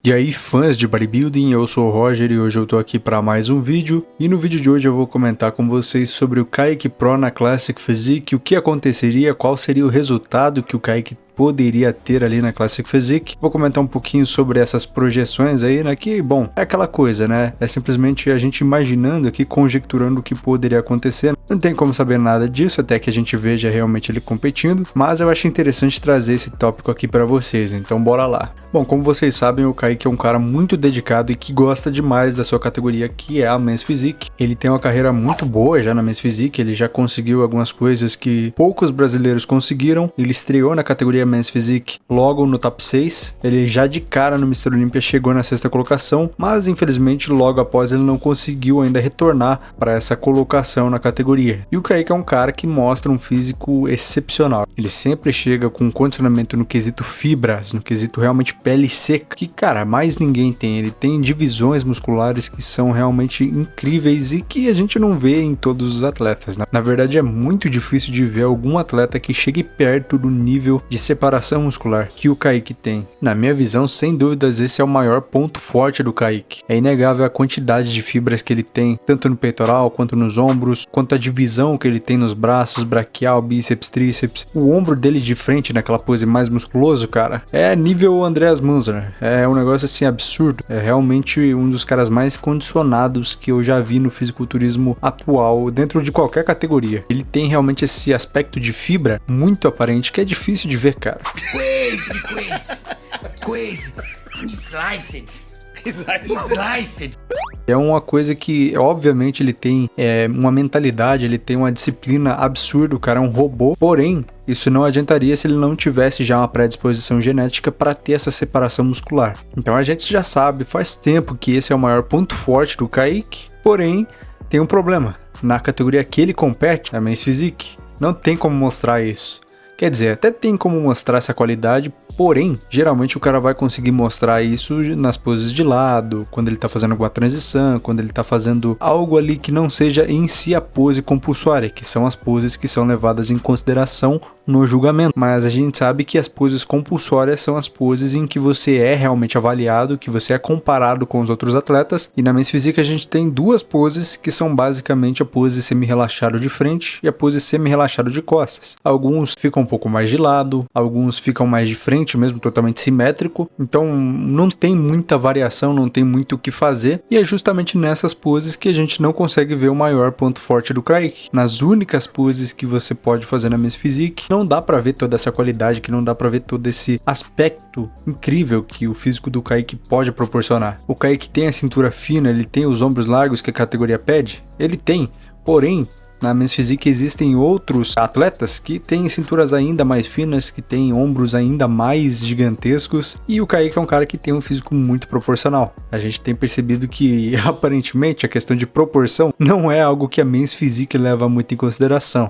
E aí, fãs de bodybuilding, eu sou o Roger e hoje eu tô aqui para mais um vídeo. E no vídeo de hoje eu vou comentar com vocês sobre o Kaique Pro na Classic Physique, o que aconteceria, qual seria o resultado que o Kaique poderia ter ali na Classic Physique. Vou comentar um pouquinho sobre essas projeções aí, né, que, bom, é aquela coisa, né, é simplesmente a gente imaginando aqui, conjecturando o que poderia acontecer. Não tem como saber nada disso, até que a gente veja realmente ele competindo, mas eu acho interessante trazer esse tópico aqui para vocês, então bora lá. Bom, como vocês sabem, o Kaique é um cara muito dedicado e que gosta demais da sua categoria, que é a Men's Physique. Ele tem uma carreira muito boa já na Men's Physique, ele já conseguiu algumas coisas que poucos brasileiros conseguiram. Ele estreou na categoria Men's Physique logo no top 6, ele já de cara no Mr. Olympia chegou na 6ª colocação, mas infelizmente logo após ele não conseguiu ainda retornar para essa colocação na categoria. E o Kaique é um cara que mostra um físico excepcional, ele sempre chega com condicionamento no quesito fibras, no quesito realmente pele seca, que cara, mais ninguém tem. Ele tem divisões musculares que são realmente incríveis e que a gente não vê em todos os atletas, né? Na verdade é muito difícil de ver algum atleta que chegue perto do nível de separação muscular que o Kaique tem. Na minha visão, sem dúvidas, esse é o maior ponto forte do Kaique. É inegável a quantidade de fibras que ele tem, tanto no peitoral, quanto nos ombros, quanto a divisão que ele tem nos braços, braquial, bíceps, tríceps. O ombro dele de frente, naquela pose mais musculoso, cara, é nível Andreas Munzer. É um negócio assim absurdo. É realmente um dos caras mais condicionados que eu já vi no fisiculturismo atual, dentro de qualquer categoria. Ele tem realmente esse aspecto de fibra muito aparente que é difícil de ver, cara. Crazy. Sliced. É uma coisa que, obviamente, ele tem uma mentalidade, ele tem uma disciplina absurda, o cara é um robô, porém, isso não adiantaria se ele não tivesse já uma predisposição genética para ter essa separação muscular. Então a gente já sabe, faz tempo que esse é o maior ponto forte do Kaique, porém, tem um problema. Na categoria que ele compete, a Men's Physique, não tem como mostrar isso. Quer dizer, até tem como mostrar essa qualidade, porém, geralmente o cara vai conseguir mostrar isso nas poses de lado, quando ele tá fazendo alguma transição, quando ele tá fazendo algo ali que não seja em si a pose compulsória, que são as poses que são levadas em consideração no julgamento. Mas a gente sabe que as poses compulsórias são as poses em que você é realmente avaliado, que você é comparado com os outros atletas, e na Men's Physique a gente tem duas poses que são basicamente a pose semi-relaxado de frente e a pose semi-relaxado de costas. Alguns ficam um pouco mais de lado, alguns ficam mais de frente, mesmo totalmente simétrico, então não tem muita variação, não tem muito o que fazer, e é justamente nessas poses que a gente não consegue ver o maior ponto forte do Kaique. Nas únicas poses que você pode fazer na Men's Physique, não dá pra ver toda essa qualidade, que não dá pra ver todo esse aspecto incrível que o físico do Kaique pode proporcionar. O Kaique tem a cintura fina, ele tem os ombros largos que a categoria pede, ele tem, porém, na Men's Physique existem outros atletas que têm cinturas ainda mais finas, que têm ombros ainda mais gigantescos, e o Kaique é um cara que tem um físico muito proporcional. A gente tem percebido que, aparentemente, a questão de proporção não é algo que a Men's Physique leva muito em consideração.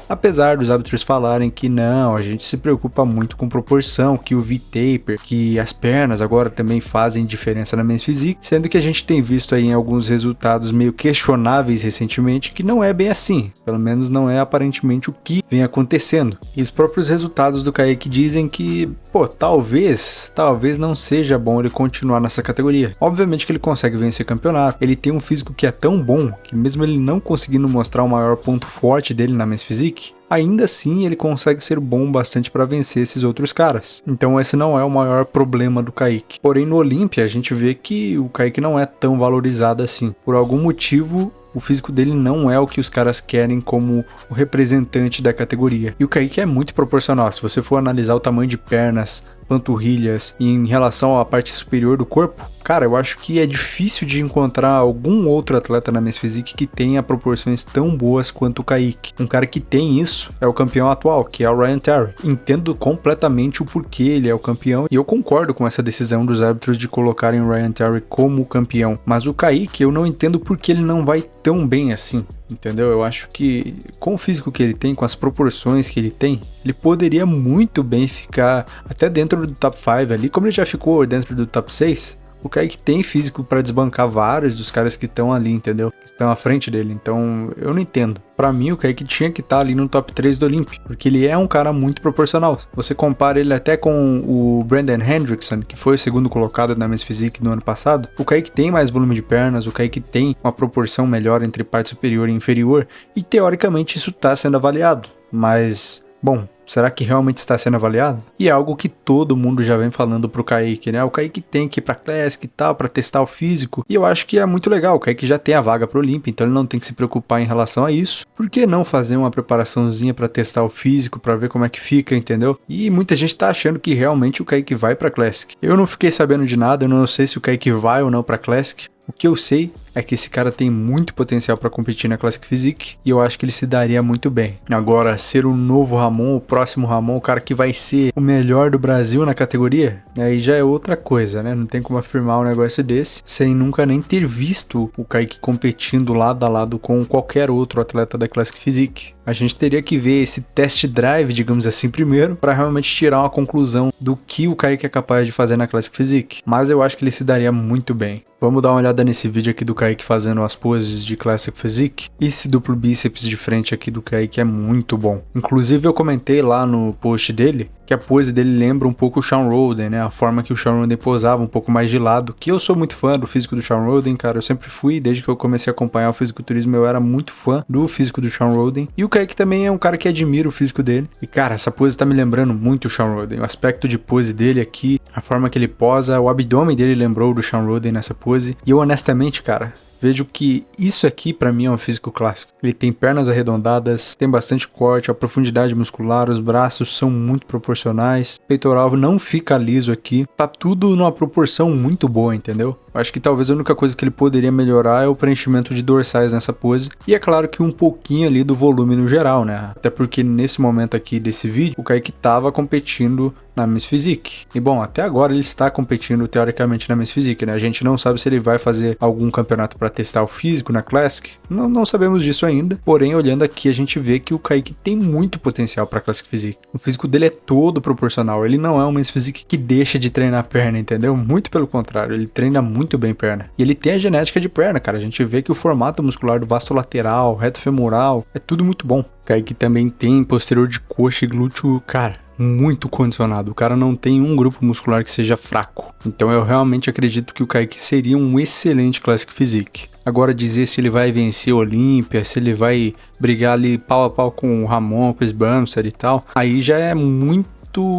Apesar dos árbitros falarem que não, a gente se preocupa muito com proporção, que o V-taper, que as pernas agora também fazem diferença na Men's Physique, sendo que a gente tem visto aí em alguns resultados meio questionáveis recentemente que não é bem assim, pelo menos não é aparentemente o que vem acontecendo. E os próprios resultados do Kaique dizem que, talvez não seja bom ele continuar nessa categoria. Obviamente que ele consegue vencer campeonato, ele tem um físico que é tão bom que mesmo ele não conseguindo mostrar o maior ponto forte dele na Men's Physique, ainda assim ele consegue ser bom bastante para vencer esses outros caras. Então esse não é o maior problema do Kaique. Porém no Olympia a gente vê que o Kaique não é tão valorizado assim. Por algum motivo o físico dele não é o que os caras querem como o representante da categoria. E o Kaique é muito proporcional. Se você for analisar o tamanho de pernas, panturrilhas e em relação à parte superior do corpo, cara, eu acho que é difícil de encontrar algum outro atleta na Men's Physique que tenha proporções tão boas quanto o Kaique. Um cara que tem isso é o campeão atual, que é o Ryan Terry. Entendo completamente o porquê ele é o campeão e eu concordo com essa decisão dos árbitros de colocarem o Ryan Terry como campeão. Mas o Kaique, eu não entendo porque ele não vai tão bem assim. Entendeu? Eu acho que com o físico que ele tem, com as proporções que ele tem, ele poderia muito bem ficar até dentro do top 5 ali, como ele já ficou dentro do top 6. O Kaique tem físico pra desbancar vários dos caras que estão ali, entendeu? Que estão à frente dele, então eu não entendo. Pra mim, o Kaique tinha que estar ali no top 3 do Olymp, porque ele é um cara muito proporcional. Você compara ele até com o Brandon Hendrickson, que foi o segundo colocado na Men's Physique no ano passado. O Kaique tem mais volume de pernas, o Kaique tem uma proporção melhor entre parte superior e inferior, e teoricamente isso está sendo avaliado. Mas, bom, será que realmente está sendo avaliado? E é algo que todo mundo já vem falando pro Kaique, né? O Kaique tem que ir pra Classic e tal, pra testar o físico. E eu acho que é muito legal. O Kaique já tem a vaga pro Olymp, então ele não tem que se preocupar em relação a isso. Por que não fazer uma preparaçãozinha pra testar o físico, pra ver como é que fica, entendeu? E muita gente tá achando que realmente o Kaique vai pra Classic. Eu não fiquei sabendo de nada, eu não sei se o Kaique vai ou não pra Classic. O que eu sei é que esse cara tem muito potencial para competir na Classic Physique e eu acho que ele se daria muito bem. Agora, ser o novo Ramon, o próximo Ramon, o cara que vai ser o melhor do Brasil na categoria, aí já é outra coisa, né? Não tem como afirmar um negócio desse sem nunca nem ter visto o Kaique competindo lado a lado com qualquer outro atleta da Classic Physique. A gente teria que ver esse test drive, digamos assim, primeiro, para realmente tirar uma conclusão do que o Kaique é capaz de fazer na Classic Physique. Mas eu acho que ele se daria muito bem. Vamos dar uma olhada nesse vídeo aqui do Kaique fazendo as poses de Classic Physique. Esse duplo bíceps de frente aqui do Kaique é muito bom. Inclusive eu comentei lá no post dele que a pose dele lembra um pouco o Shawn Rhoden, né? A forma que o Shawn Rhoden posava, um pouco mais de lado. Que eu sou muito fã do físico do Shawn Rhoden, cara. Eu sempre fui, desde que eu comecei a acompanhar o fisiculturismo, eu era muito fã do físico do Shawn Rhoden. E o Kaique também é um cara que admira o físico dele. E, cara, essa pose tá me lembrando muito o Shawn Rhoden. O aspecto de pose dele aqui, a forma que ele posa, o abdômen dele lembrou do Shawn Rhoden nessa pose. E eu, honestamente, cara, vejo que isso aqui pra mim é um físico clássico. Ele tem pernas arredondadas, tem bastante corte, a profundidade muscular, os braços são muito proporcionais, o peitoral não fica liso aqui, tá tudo numa proporção muito boa, entendeu? Acho que talvez a única coisa que ele poderia melhorar é o preenchimento de dorsais nessa pose. E é claro que um pouquinho ali do volume no geral, né? Até porque nesse momento aqui desse vídeo, o Kaique tava competindo na Men's Physique. E bom, até agora ele está competindo teoricamente na Men's Physique, né? A gente não sabe se ele vai fazer algum campeonato para testar o físico na Classic. Não sabemos disso ainda. Porém, olhando aqui, a gente vê que o Kaique tem muito potencial para Classic Physique. O físico dele é todo proporcional. Ele não é um Men's Physique que deixa de treinar a perna, entendeu? Muito pelo contrário, ele treina muito bem perna. E ele tem a genética de perna, cara. A gente vê que o formato muscular do vasto lateral, reto femoral, é tudo muito bom. O Kaique também tem posterior de coxa e glúteo, cara, muito condicionado. O cara não tem um grupo muscular que seja fraco. Então eu realmente acredito que o Kaique seria um excelente Classic Physique. Agora dizer se ele vai vencer o Olímpia, se ele vai brigar ali pau a pau com o Ramon, Chris Bumstead e tal, aí já é muito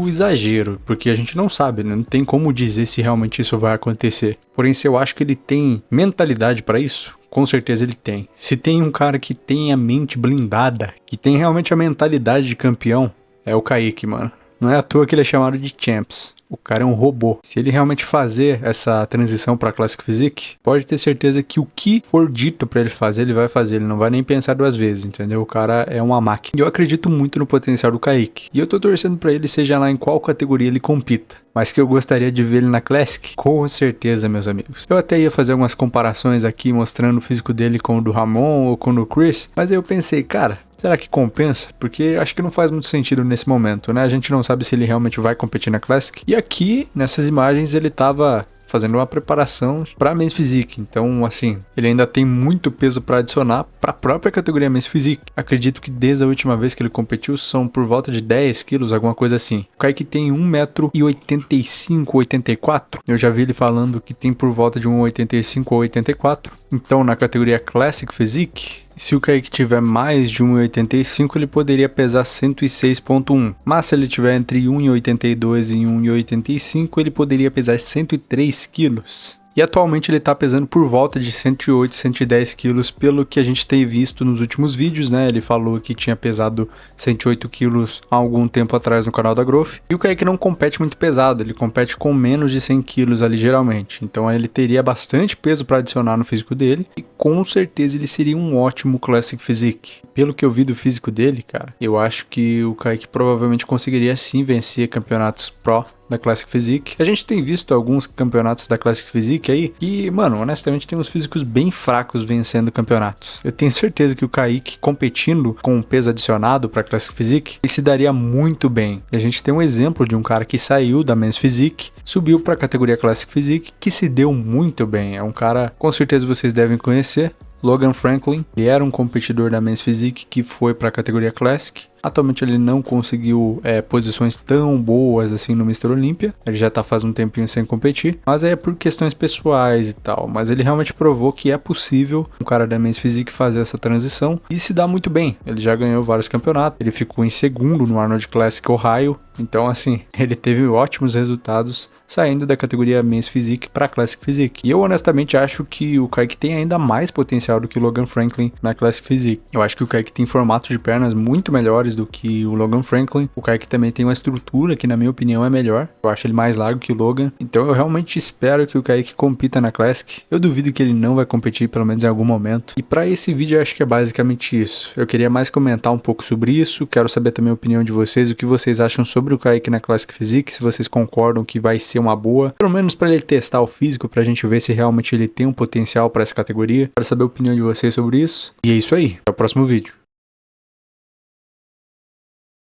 exagero, porque a gente não sabe, né? Não tem como dizer se realmente isso vai acontecer. Porém, se eu acho que ele tem mentalidade para isso, com certeza ele tem. Se tem um cara que tem a mente blindada, que tem realmente a mentalidade de campeão, é o Kaique, mano. Não é à toa que ele é chamado de Champs. O cara é um robô. Se ele realmente fazer essa transição para Classic Physique, pode ter certeza que o que for dito para ele fazer, ele vai fazer. Ele não vai nem pensar duas vezes, entendeu? O cara é uma máquina. E eu acredito muito no potencial do Kaique. E eu tô torcendo para ele, seja lá em qual categoria ele compita. Mas que eu gostaria de ver ele na Classic, com certeza, meus amigos. Eu até ia fazer algumas comparações aqui, mostrando o físico dele com o do Ramon ou com o do Chris. Mas aí eu pensei, cara, será que compensa? Porque acho que não faz muito sentido nesse momento, né? A gente não sabe se ele realmente vai competir na Classic. E aqui, nessas imagens, ele tava fazendo uma preparação para Men's Physique. Então, assim, ele ainda tem muito peso para adicionar para a própria categoria Men's Physique. Acredito que desde a última vez que ele competiu são por volta de 10 quilos, alguma coisa assim. O Kaique tem 1,85m, 84. Eu já vi ele falando que tem por volta de 1,85 ou 84. Então, na categoria Classic Physique, se o Kaique tiver mais de 1,85, ele poderia pesar 106,1. Mas se ele tiver entre 1,82 e 1,85, ele poderia pesar 103 quilos. E atualmente ele está pesando por volta de 108, 110 quilos, pelo que a gente tem visto nos últimos vídeos, né? Ele falou que tinha pesado 108 quilos há algum tempo atrás no canal da Growth. E o Kaique não compete muito pesado, ele compete com menos de 100 quilos ali geralmente. Então ele teria bastante peso para adicionar no físico dele. E com certeza ele seria um ótimo Classic Physique. Pelo que eu vi do físico dele, cara, eu acho que o Kaique provavelmente conseguiria sim vencer campeonatos Pro da Classic Physique. A gente tem visto alguns campeonatos da Classic Physique aí e, mano, honestamente tem uns físicos bem fracos vencendo campeonatos. Eu tenho certeza que o Kaique competindo com um peso adicionado para Classic Physique, ele se daria muito bem. E a gente tem um exemplo de um cara que saiu da Men's Physique, subiu para a categoria Classic Physique, que se deu muito bem. É um cara, com certeza vocês devem conhecer, Logan Franklin. Ele era um competidor da Men's Physique que foi para a categoria Classic. Atualmente ele não conseguiu posições tão boas assim no Mr. Olympia. Ele já tá faz um tempinho sem competir, mas é por questões pessoais e tal. Mas ele realmente provou que é possível um cara da Men's Physique fazer essa transição e se dá muito bem. Ele já ganhou vários campeonatos, ele ficou em segundo no Arnold Classic Ohio. Então, assim, ele teve ótimos resultados saindo da categoria Men's Physique para Classic Physique. E eu honestamente acho que o Kaique tem ainda mais potencial do que o Logan Franklin na Classic Physique. Eu acho que o Kaique tem formatos de pernas muito melhores do que o Logan Franklin. O Kaique também tem uma estrutura que, na minha opinião, é melhor. Eu acho ele mais largo que o Logan. Então eu realmente espero que o Kaique compita na Classic. Eu duvido que ele não vai competir, pelo menos em algum momento. E para esse vídeo eu acho que é basicamente isso. Eu queria mais comentar um pouco sobre isso. Quero saber também a opinião de vocês, o que vocês acham sobre o Kaique na Classic Physique, se vocês concordam que vai ser uma boa, pelo menos para ele testar o físico, pra gente ver se realmente ele tem um potencial para essa categoria. Quero saber a opinião de vocês sobre isso. E é isso aí. Até o próximo vídeo.